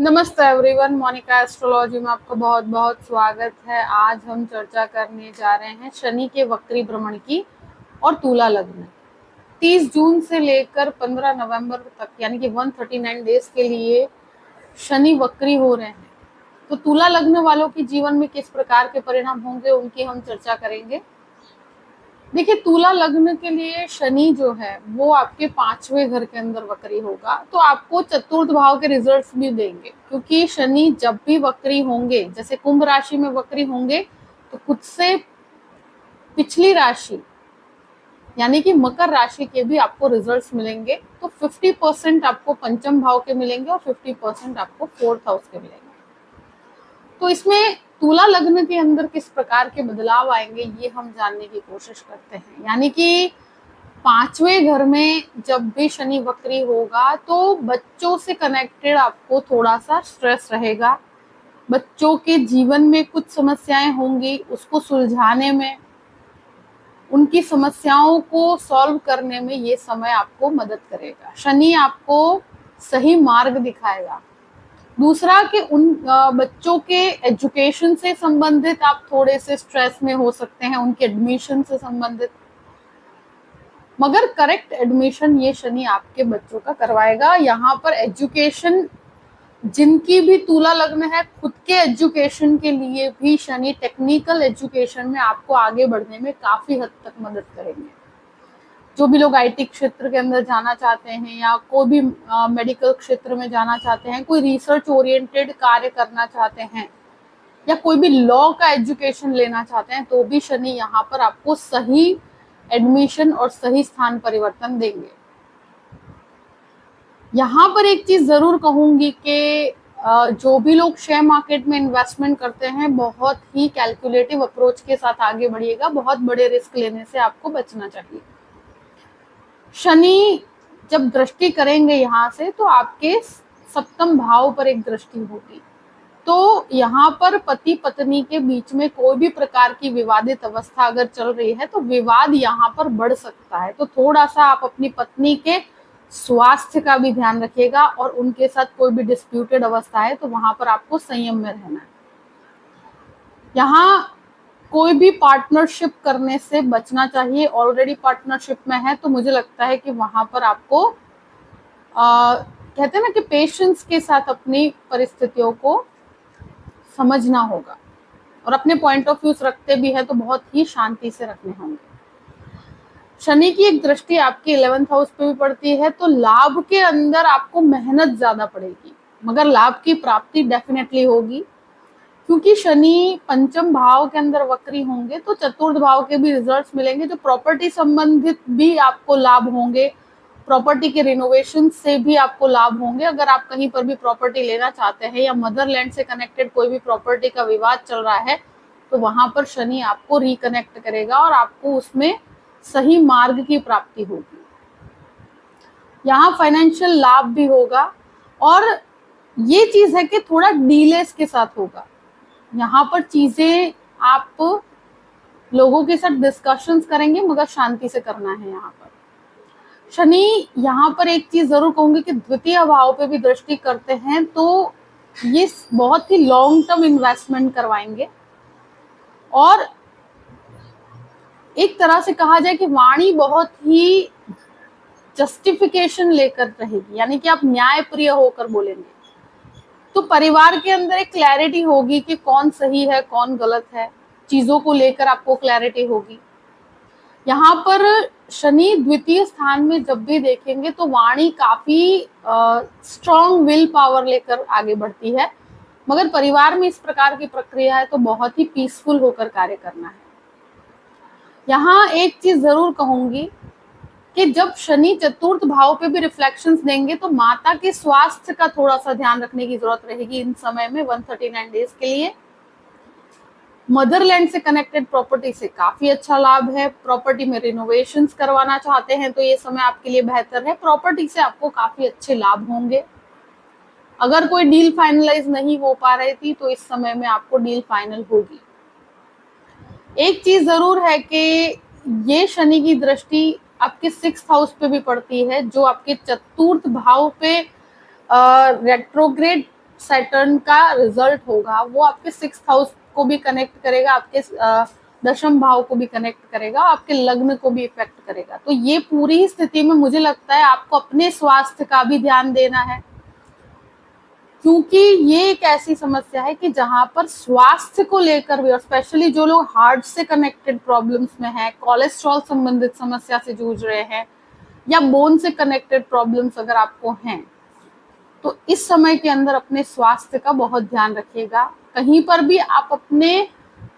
नमस्ते everyone, Monika astrology में आपका बहुत बहुत स्वागत है। आज हम चर्चा करने जा रहे हैं शनि के वक्री भ्रमण की और तुला लग्न 30 जून से लेकर 15 नवंबर तक, यानी कि 139 डेज के लिए शनि वक्री हो रहे हैं। तो तुला लग्न वालों के जीवन में किस प्रकार के परिणाम होंगे उनकी हम चर्चा करेंगे। देखिए, तुला लग्न के लिए शनि जो है वो आपके 5वें घर के अंदर वक्री होगा, तो आपको चतुर्थ भाव के रिजल्ट्स भी देंगे, क्योंकि शनि जब भी वक्री होंगे, जैसे कुंभ राशि में वक्री होंगे तो खुद से पिछली राशि यानी कि मकर राशि के भी आपको रिजल्ट्स मिलेंगे। तो 50% आपको पंचम भाव के मिलेंगे और 50% आपको फोर्थ हाउस के मिलेंगे। तो इसमें तुला लग्न के अंदर किस प्रकार के बदलाव आएंगे ये हम जानने की कोशिश करते हैं। यानी कि 5वें घर में जब भी शनि वक्री होगा तो बच्चों से कनेक्टेड आपको थोड़ा सा स्ट्रेस रहेगा। बच्चों के जीवन में कुछ समस्याएं होंगी, उसको सुलझाने में, उनकी समस्याओं को सॉल्व करने में ये समय आपको मदद करेगा। शनि आपको सही मार्ग दिखाएगा। दूसरा कि उन बच्चों के एजुकेशन से संबंधित आप थोड़े से स्ट्रेस में हो सकते हैं, उनके एडमिशन से संबंधित, मगर करेक्ट एडमिशन ये शनि आपके बच्चों का करवाएगा। यहाँ पर एजुकेशन जिनकी भी तुला लग्न है, खुद के एजुकेशन के लिए भी शनि टेक्निकल एजुकेशन में आपको आगे बढ़ने में काफी हद तक मदद करेंगे। जो भी लोग आईटी क्षेत्र के अंदर जाना चाहते हैं या कोई भी मेडिकल क्षेत्र में जाना चाहते हैं, कोई रिसर्च ओरिएंटेड कार्य करना चाहते हैं या कोई भी लॉ का एजुकेशन लेना चाहते हैं, तो भी शनि यहाँ पर आपको सही एडमिशन और सही स्थान परिवर्तन देंगे। यहाँ पर एक चीज जरूर कहूंगी कि जो भी लोग शेयर मार्केट में इन्वेस्टमेंट करते हैं, बहुत ही कैलकुलेटिव अप्रोच के साथ आगे बढ़िएगा। बहुत बड़े रिस्क लेने से आपको बचना चाहिए। शनि जब दृष्टि करेंगे यहाँ से, तो आपके सप्तम भाव पर एक दृष्टि होगी, तो यहाँ पर पति पत्नी के बीच में कोई भी प्रकार की विवादित अवस्था अगर चल रही है तो विवाद यहाँ पर बढ़ सकता है। तो थोड़ा सा आप अपनी पत्नी के स्वास्थ्य का भी ध्यान रखिएगा, और उनके साथ कोई भी डिस्प्यूटेड अवस्था है तो वहां पर आपको संयम में रहना है। यहाँ कोई भी पार्टनरशिप करने से बचना चाहिए। ऑलरेडी पार्टनरशिप में है तो मुझे लगता है कि वहां पर आपको कहते हैं ना कि पेशेंस के साथ अपनी परिस्थितियों को समझना होगा, और अपने पॉइंट ऑफ व्यू रखते भी है तो बहुत ही शांति से रखने होंगे। शनि की एक दृष्टि आपके 11th हाउस पे भी पड़ती है, तो लाभ के अंदर आपको मेहनत ज्यादा पड़ेगी, मगर लाभ की प्राप्ति डेफिनेटली होगी। क्योंकि शनि पंचम भाव के अंदर वक्री होंगे तो चतुर्थ भाव के भी रिजल्ट्स मिलेंगे, जो प्रॉपर्टी संबंधित भी आपको लाभ होंगे। प्रॉपर्टी के रिनोवेशन से भी आपको लाभ होंगे। अगर आप कहीं पर भी प्रॉपर्टी लेना चाहते हैं या मदरलैंड से कनेक्टेड कोई भी प्रॉपर्टी का विवाद चल रहा है, तो वहां पर शनि आपको रिकनेक्ट करेगा और आपको उसमें सही मार्ग की प्राप्ति होगी। यहाँ फाइनेंशियल लाभ भी होगा, और ये चीज है कि थोड़ा डीलेस के साथ होगा। यहाँ पर चीजें आप लोगों के साथ डिस्कशंस करेंगे, मगर शांति से करना है। यहाँ पर शनि यहाँ पर एक चीज जरूर कहूंगी कि द्वितीय भाव पे भी दृष्टि करते हैं, तो ये बहुत ही लॉन्ग टर्म इन्वेस्टमेंट करवाएंगे। और एक तरह से कहा जाए कि वाणी बहुत ही जस्टिफिकेशन लेकर रहेगी, यानी कि आप न्यायप्रिय होकर बोलेंगे। तो परिवार के अंदर एक क्लैरिटी होगी कि कौन सही है कौन गलत है, चीजों को लेकर आपको क्लैरिटी होगी। यहाँ पर शनि द्वितीय स्थान में जब भी देखेंगे तो वाणी काफी स्ट्रॉन्ग विल पावर लेकर आगे बढ़ती है, मगर परिवार में इस प्रकार की प्रक्रिया है तो बहुत ही पीसफुल होकर कार्य करना है। यहाँ एक चीज जरूर कहूंगी कि जब शनि चतुर्थ भाव पे भी रिफ्लेक्शंस देंगे तो माता के स्वास्थ्य का थोड़ा सा ध्यान रखने की जरूरत रहेगी इन समय में 139 डेज के लिए। मदरलैंड से कनेक्टेड प्रॉपर्टी से काफी अच्छा लाभ है। प्रॉपर्टी में रिनोवेशंस करवाना चाहते हैं तो ये समय आपके लिए बेहतर है। प्रॉपर्टी से आपको काफी अच्छे लाभ होंगे। अगर कोई डील फाइनलाइज नहीं हो पा रही थी तो इस समय में आपको डील फाइनल होगी। एक चीज जरूर है कि ये शनि की दृष्टि आपके 6th हाउस पे भी पड़ती है, जो आपके चतुर्थ भाव पे रेट्रोग्रेड सैटर्न का रिजल्ट होगा वो आपके 6th हाउस को भी कनेक्ट करेगा, आपके दशम भाव को भी कनेक्ट करेगा, आपके लग्न को भी इफेक्ट करेगा। तो ये पूरी स्थिति में मुझे लगता है आपको अपने स्वास्थ्य का भी ध्यान देना है, क्योंकि ये एक ऐसी समस्या है कि जहां पर स्वास्थ्य को लेकर भी, और स्पेशली जो लोग हार्ट से कनेक्टेड प्रॉब्लम्स में हैं, कोलेस्ट्रॉल संबंधित समस्या से जूझ रहे हैं, या बोन से कनेक्टेड प्रॉब्लम्स अगर आपको हैं, तो इस समय के अंदर अपने स्वास्थ्य का बहुत ध्यान रखिएगा। कहीं पर भी आप अपने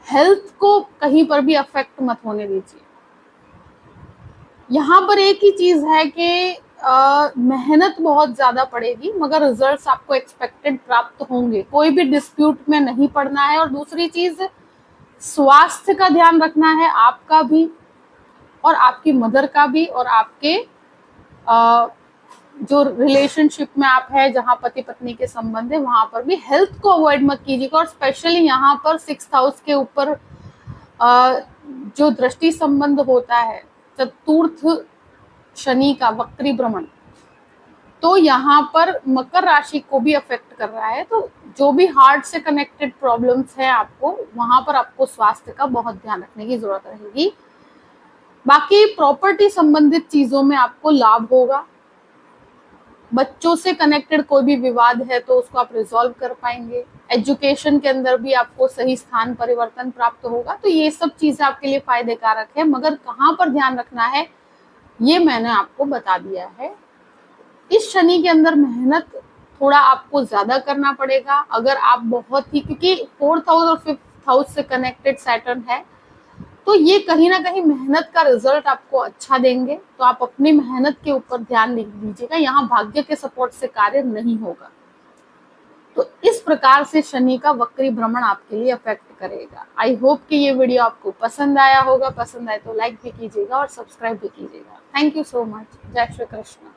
हेल्थ को कहीं पर भी अफेक्ट मत होने दीजिए। यहाँ पर एक ही चीज है कि मेहनत बहुत ज्यादा पड़ेगी, मगर रिजल्ट्स आपको एक्सपेक्टेड प्राप्त होंगे। कोई भी डिस्प्यूट में नहीं पड़ना है। और दूसरी चीज, स्वास्थ्य का ध्यान रखना है, आपका भी और आपकी मदर का भी, और आपके जो रिलेशनशिप में आप है, जहां पति पत्नी के संबंध है, वहां पर भी हेल्थ को अवॉइड मत कीजिएगा। और स्पेशली यहाँ पर 6th हाउस के ऊपर जो दृष्टि संबंध होता है, चतुर्थ शनि का वक्री भ्रमण, तो यहाँ पर मकर राशि को भी अफेक्ट कर रहा है। तो जो भी हार्ट से कनेक्टेड प्रॉब्लम्स है आपको, वहां पर आपको स्वास्थ्य का बहुत ध्यान रखने की जरूरत रहेगी। बाकी प्रॉपर्टी संबंधित चीजों में आपको लाभ होगा। बच्चों से कनेक्टेड कोई भी विवाद है तो उसको आप रिजॉल्व कर पाएंगे। एजुकेशन के अंदर भी आपको सही स्थान परिवर्तन प्राप्त होगा। तो ये सब चीजें आपके लिए फायदे कारक है, मगर कहाँ पर ध्यान रखना है ये मैंने आपको बता दिया है। इस शनि के अंदर मेहनत थोड़ा आपको ज्यादा करना पड़ेगा। अगर आप बहुत ही, क्योंकि 4th हाउस और 5th हाउस से कनेक्टेड सैटर्न है, तो ये कहीं ना कहीं मेहनत का रिजल्ट आपको अच्छा देंगे। तो आप अपनी मेहनत के ऊपर ध्यान दीजिएगा। यहाँ भाग्य के सपोर्ट से कार्य नहीं होगा। तो इस प्रकार से शनि का वक्री भ्रमण आपके लिए अफेक्ट करेगा। आई होप कि ये वीडियो आपको पसंद आया होगा। पसंद आए तो लाइक भी कीजिएगा और सब्सक्राइब भी कीजिएगा। Thank you so much. जय श्री कृष्ण।